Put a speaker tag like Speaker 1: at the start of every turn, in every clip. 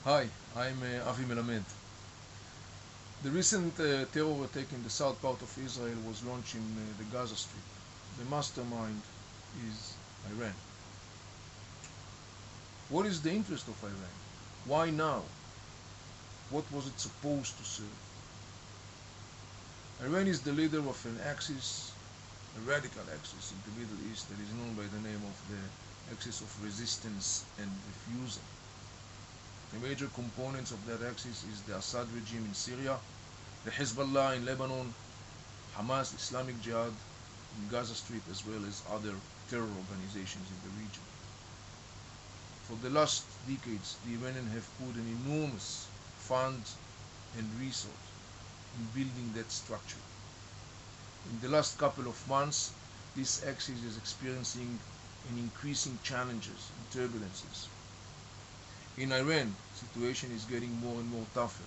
Speaker 1: Hi, I'm Avi Melamed. The recent terror attack in the south part of Israel was launched in the Gaza Strip. The mastermind is Iran. What is the interest of Iran? Why now? What was it supposed to serve? Iran is the leader of an axis, a radical axis in the Middle East that is known by the name of the axis of resistance and refusal. The major components of that axis is the Assad regime in Syria, the Hezbollah in Lebanon, Hamas, Islamic Jihad in Gaza Strip, as well as other terror organizations in the region. For the last decades, the Iranians have put an enormous fund and resource in building that structure. In the last couple of months, this axis is experiencing an increasing challenges and turbulences. In Iran, the situation is getting more and more tougher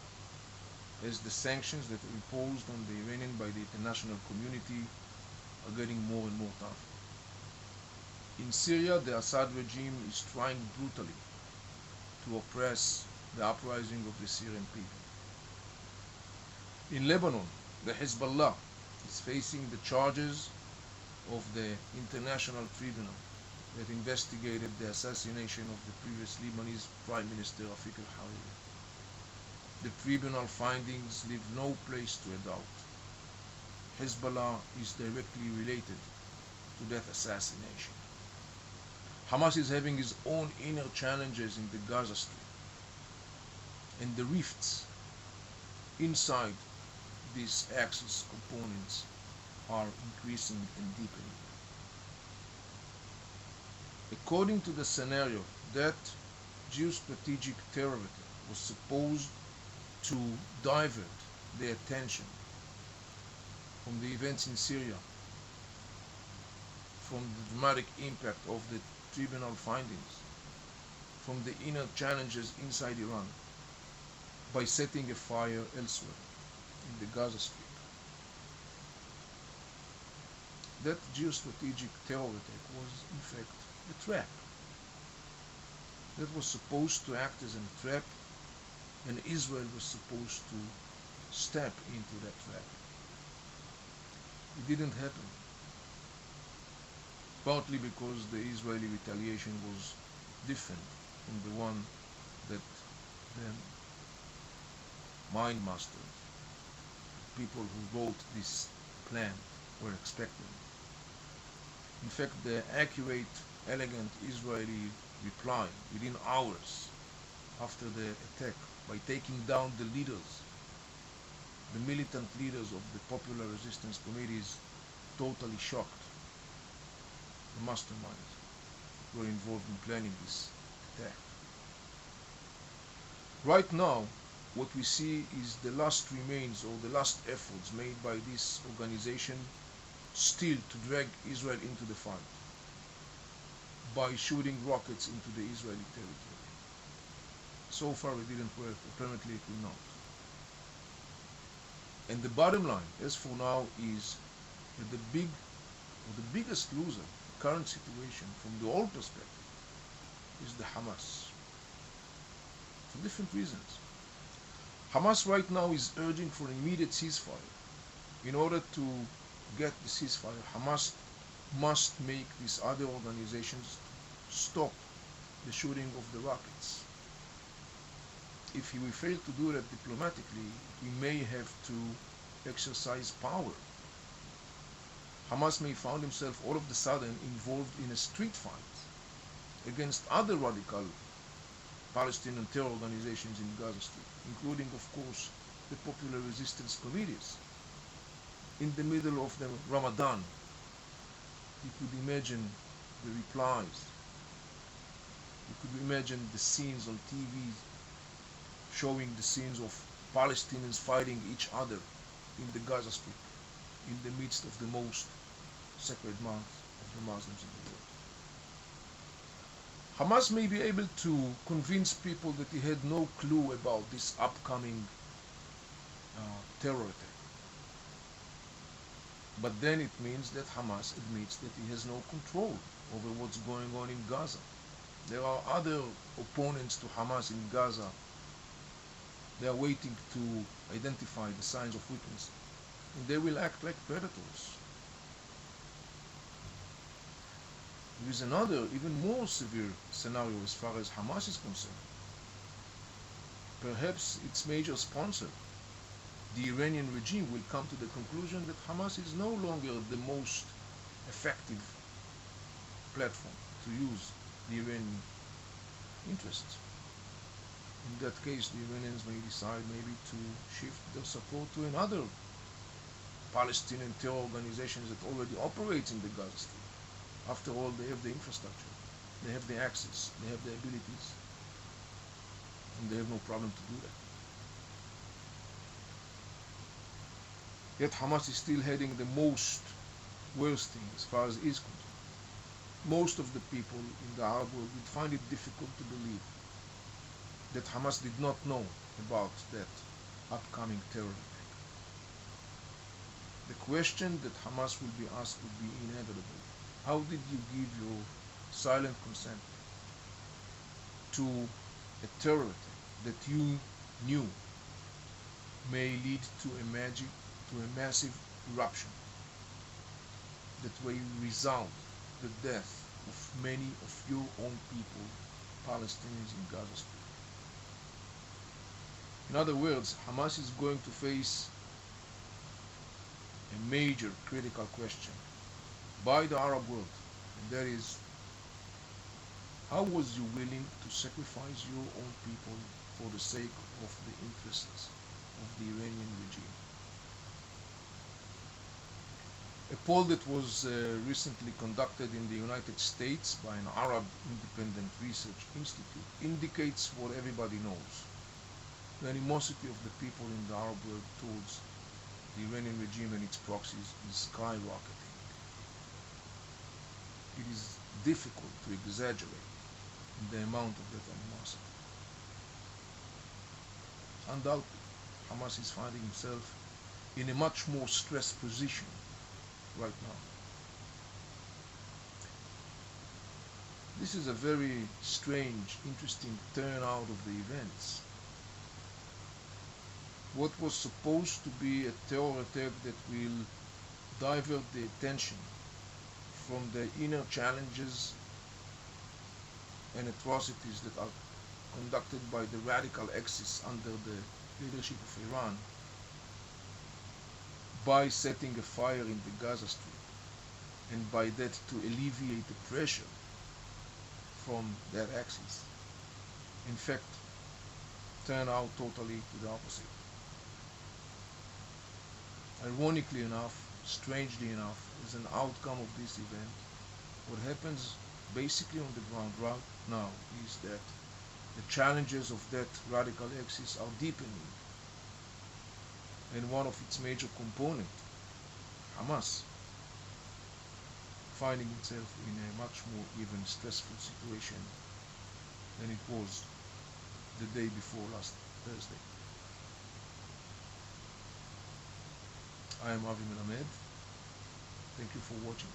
Speaker 1: as the sanctions that are imposed on the Iranian by the international community are getting more and more tough. In Syria, the Assad regime is trying brutally to oppress the uprising of the Syrian people. In Lebanon, the Hezbollah is facing the charges of the International Tribunal that investigated the assassination of the previous Lebanese Prime Minister Rafik al-Hariri. The tribunal findings leave no place to a doubt. Hezbollah is directly related to that assassination. Hamas is having its own inner challenges in the Gaza Strip, and the rifts inside these axis components are increasing and deepening. According to the scenario, that geostrategic terror attack was supposed to divert the attention from the events in Syria, from the dramatic impact of the tribunal findings, from the inner challenges inside Iran, by setting a fire elsewhere in the Gaza Strip. That geostrategic terror attack was, in fact, a trap. That was supposed to act as a trap, and Israel was supposed to step into that trap. It didn't happen, partly because the Israeli retaliation was different from the one that the mind masters, people who wrote this plan, were expecting. In fact, the accurate, elegant Israeli reply within hours after the attack, by taking down the leaders, the militant leaders of the popular resistance committees, totally shocked the masterminds who were involved in planning this attack. Right now, what we see is the last remains or the last efforts made by this organization still to drag Israel into the fight by shooting rockets into the Israeli territory. So far it didn't work, apparently it will not. And the bottom line, as for now, is that the biggest loser in the current situation from the old perspective is the Hamas. For different reasons. Hamas right now is urging for an immediate ceasefire. In order to get the ceasefire, Hamas must make these other organizations stop the shooting of the rockets. If we fail to do that diplomatically, we may have to exercise power. Hamas may find himself all of a sudden involved in a street fight against other radical Palestinian terror organizations in Gaza Strip, including, of course, the popular resistance committees. In the middle of the Ramadan, you could imagine the replies. You could imagine the scenes on TV showing the scenes of Palestinians fighting each other in the Gaza Strip, in the midst of the most sacred month of the Muslims in the world. Hamas may be able to convince people that he had no clue about this upcoming terror attack. But then it means that Hamas admits that he has no control over what's going on in Gaza. There are other opponents to Hamas in Gaza They are waiting to identify the signs of weakness, and they will act like predators. There is another, even more severe scenario as far as Hamas is concerned. Perhaps its major sponsor, the Iranian regime, will come to the conclusion that Hamas is no longer the most effective platform to use the Iranian interests. In that case, the Iranians may decide maybe to shift their support to another Palestinian terror organization that already operates in the Gaza Strip. After all, they have the infrastructure, they have the access, they have the abilities, and they have no problem to do that. Yet Hamas is still heading the most worst thing as far as is concerned. Most of the people in the Arab world would find it difficult to believe that Hamas did not know about that upcoming terror attack. The question that Hamas will be asked would be inevitable. How did you give your silent consent to a terror attack that you knew may lead to a massive eruption that will result in the death of many of your own people, Palestinians in Gaza Strip? In other words, Hamas is going to face a major critical question by the Arab world, and that is, how was you willing to sacrifice your own people for the sake of the interests of the Iranian regime? A poll that was recently conducted in the United States by an Arab independent research institute indicates what everybody knows. The animosity of the people in the Arab world towards the Iranian regime and its proxies is skyrocketing. It is difficult to exaggerate the amount of that animosity. Undoubtedly, Hamas is finding himself in a much more stressed position right now. This is a very strange, interesting turnout of the events. What was supposed to be a terror attack that will divert the attention from the inner challenges and atrocities that are conducted by the radical axis under the leadership of Iran, by setting a fire in the Gaza Strip, and by that to alleviate the pressure from that axis, in fact, turn out totally to the opposite. Ironically enough, strangely enough, as an outcome of this event, what happens basically on the ground right now is that the challenges of that radical axis are deepening, and one of its major components, Hamas, finding itself in a much more even stressful situation than it was the day before last Thursday. I am Avi Melamed. Thank you for watching.